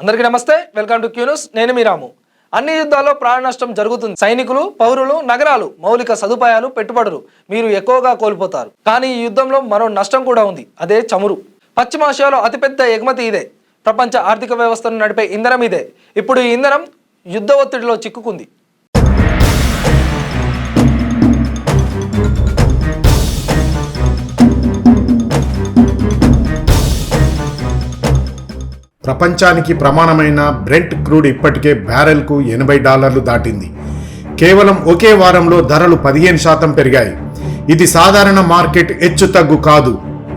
అందరికీ నమస్తే, welcome to Q news. నేను మీ రాము. అన్ని యుద్ధాల్లో ప్రాణ నష్టం జరుగుతుంది. సైనికులు, పౌరులు, నగరాలు, మౌలిక సదుపాయాలు, పెట్టుబడులు మీరు ఎక్కువగా కోల్పోతారు. కానీ ఈ యుద్ధంలో మరో నష్టం కూడా ఉంది. అదే చమురు. పశ్చిమాసియాలో అతిపెద్ద ఎగుమతి ఇదే. ప్రపంచ ఆర్థిక వ్యవస్థను నడిపే ఇంధనం ఇదే. ఇప్పుడు ఈ ఇంధనం యుద్ధ ఒత్తిడిలో చిక్కుకుంది. ప్రపంచానికి ప్రమాణమైన బ్రెంట్ క్రూడ్ ఇప్పటికే బ్యారెల్కు $80 దాటింది. కేవలం ఒకే వారంలో ధరలు 15% పెరిగాయి. ఇది సాధారణ మార్కెట్ హెచ్చుతగ్గు కాదు,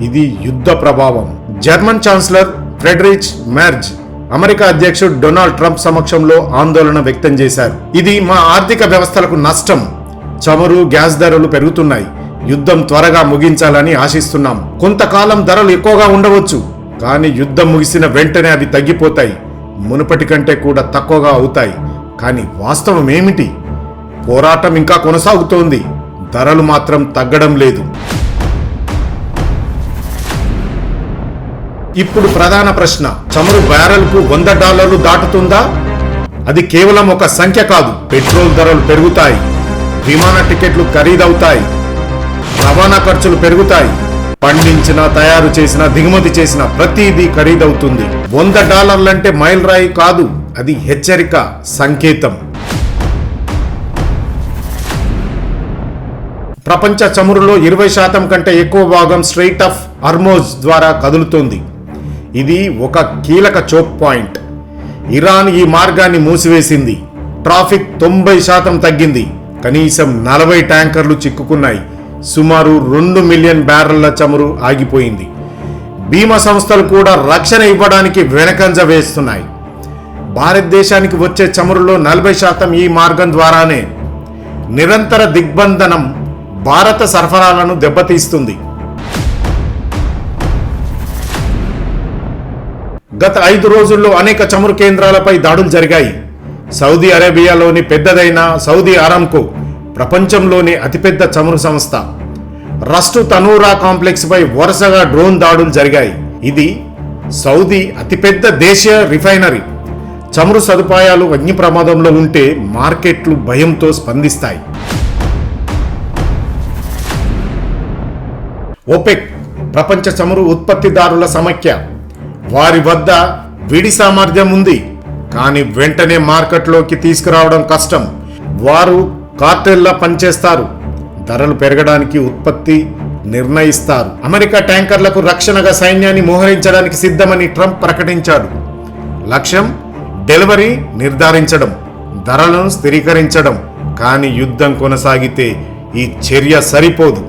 ఇది యుద్ధ ప్రభావం. German chancellor Friedrich merge America అధ్యక్షుడు డొనాల్డ్ ట్రంప్ సమక్షంలో ఆందోళన వ్యక్తం చేశారు. ఇది మా ఆర్థిక వ్యవస్థలకు నష్టం. చమురు, గ్యాస్ ధరలు పెరుగుతున్నాయి. యుద్ధం త్వరగా ముగించాలని ఆశిస్తున్నాం. కొంతకాలం ధరలు ఎక్కువగా ఉండవచ్చు, కానీ యుద్ధం ముగిసిన వెంటనే అవి తగ్గిపోతాయి. మునుపటి కంటే కూడా తక్కువగా అవుతాయి. కానీ వాస్తవం ఏమిటి? పోరాటం ఇంకా కొనసాగుతోంది. ధరలు మాత్రం తగ్గడం లేదు. ఇప్పుడు ప్రధాన ప్రశ్న, చమురు బ్యారెల్కు $100 దాటుతుందా? అది కేవలం ఒక సంఖ్య కాదు. పెట్రోల్ ధరలు పెరుగుతాయి, విమాన టికెట్లు ఖరీదవుతాయి, రవాణా ఖర్చులు పెరుగుతాయి. పండించిన, తయారు చేసిన, దిగుమతి చేసిన ప్రతిదీ ఖరీదవుతుంది. $100 అంటే మైల్ రాయి కాదు, అది హెచ్చరిక, సంకేతం. ప్రపంచ చమురులో 20% కంటే ఎక్కువ భాగం స్ట్రెయిట్ ఆఫ్ హార్మోజ్ ద్వారా కదులుతోంది. ఇది ఒక కీలక చోక్ పాయింట్. ఇరాన్ ఈ మార్గాన్ని మూసివేసింది. ట్రాఫిక్ 90% తగ్గింది. కనీసం 40 ట్యాంకర్లు చిక్కుకున్నాయి. సుమారు 2 మిలియన్ బ్యారెళ్ల చమురు ఆగిపోయింది. బీమా సంస్థలు కూడా రక్షణ ఇవ్వడానికి వెనకంజ వేస్తున్నాయి. భారతదేశానికి వచ్చే చమురులో 40% ఈ మార్గం ద్వారానే. నిరంతర దిగ్బంధనం భారత సరఫరాలను దెబ్బతీస్తుంది. గత 5 రోజుల్లో అనేక చమురు కేంద్రాలపై దాడులు జరిగాయి. సౌదీ అరేబియాలోని పెద్దదైన సౌదీ అరామ్కో ప్రపంచంలోని అతిపెద్ద చమురు సంస్థ రస్ట్ తనూరా కాంప్లెక్స్ పై వరుసగా డ్రోన్ దాడులు జరిగాయి. ఇది సౌదీ అతిపెద్ద దేశీయ రిఫైనరీ. చమురు సదుపాయాలు అగ్ని ప్రమాదంలో ఉంటే మార్కెట్లు భయంతో స్పందిస్తాయి. ఓపెక్ ప్రపంచ చమురు ఉత్పత్తిదారుల సమైక్య. వారి వద్ద విడి సామర్థ్యం ఉంది, కానీ వెంటనే మార్కెట్లోకి తీసుకురావడం కష్టం. వారు కార్టెల్లా పనిచేస్తారు. ధరలు పెరగడానికి ఉత్పత్తి నిర్ణయిస్తారు. అమెరికా ట్యాంకర్లకు రక్షణగా సైన్యాన్ని మోహరించడానికి సిద్ధమని ట్రంప్ ప్రకటించాడు. లక్ష్యం డెలివరీ నిర్ధారించడం, ధరలను స్థిరీకరించడం. కానీ యుద్ధం కొనసాగితే ఈ చర్య సరిపోదు.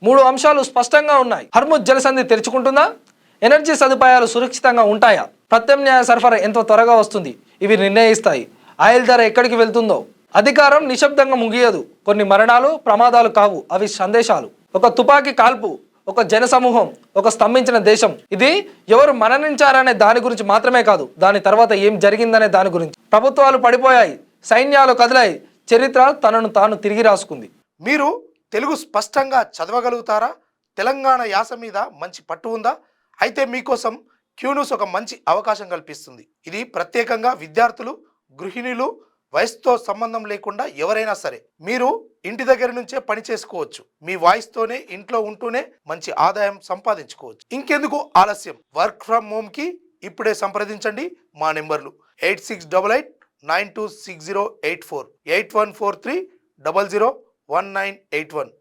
మూడు అంశాలు స్పష్టంగా ఉన్నాయి. హర్ముజ్ జలసంధి తెరుచుకుంటుందా? ఎనర్జీ సదుపాయాలు సురక్షితంగా ఉంటాయా? ప్రత్యామ్నాయ సరఫరా ఎంత త్వరగా వస్తుంది? ఇవి నిర్ణయిస్తాయి ఆయిల్ ధర ఎక్కడికి వెళ్తుందో. అధికారం నిశ్శబ్దంగా ముగియదు. కొన్ని మరణాలు ప్రమాదాలు కావు, అవి సందేశాలు. ఒక తుపాకీ కాల్పు, ఒక జనసమూహం, ఒక స్తంభించిన దేశం. ఇది ఎవరు మరణించారనే దాని గురించి మాత్రమే కాదు, దాని తర్వాత ఏం జరిగిందనే దాని గురించి. ప్రభుత్వాలు పడిపోయాయి, సైన్యాలు కదిలాయి, చరిత్ర తనను తాను తిరిగి రాసుకుంది. మీరు తెలుగు స్పష్టంగా చదవగలుగుతారా? తెలంగాణ యాస మీద మంచి పట్టు ఉందా? అయితే మీకోసం క్యూ న్యూస్ ఒక మంచి అవకాశం కల్పిస్తుంది. ఇది ప్రత్యేకంగా విద్యార్థులు, గృహిణులు, వయసుతో సంబంధం లేకుండా ఎవరైనా సరే మీరు ఇంటి దగ్గర నుంచే పని చేసుకోవచ్చు. మీ వాయిస్తోనే ఇంట్లో ఉంటూనే మంచి ఆదాయం సంపాదించుకోవచ్చు. ఇంకెందుకు ఆలస్యం? వర్క్ ఫ్రమ్ హోమ్ కి ఇప్పుడే సంప్రదించండి. మా నెంబర్లు 8688926084, 8143001981.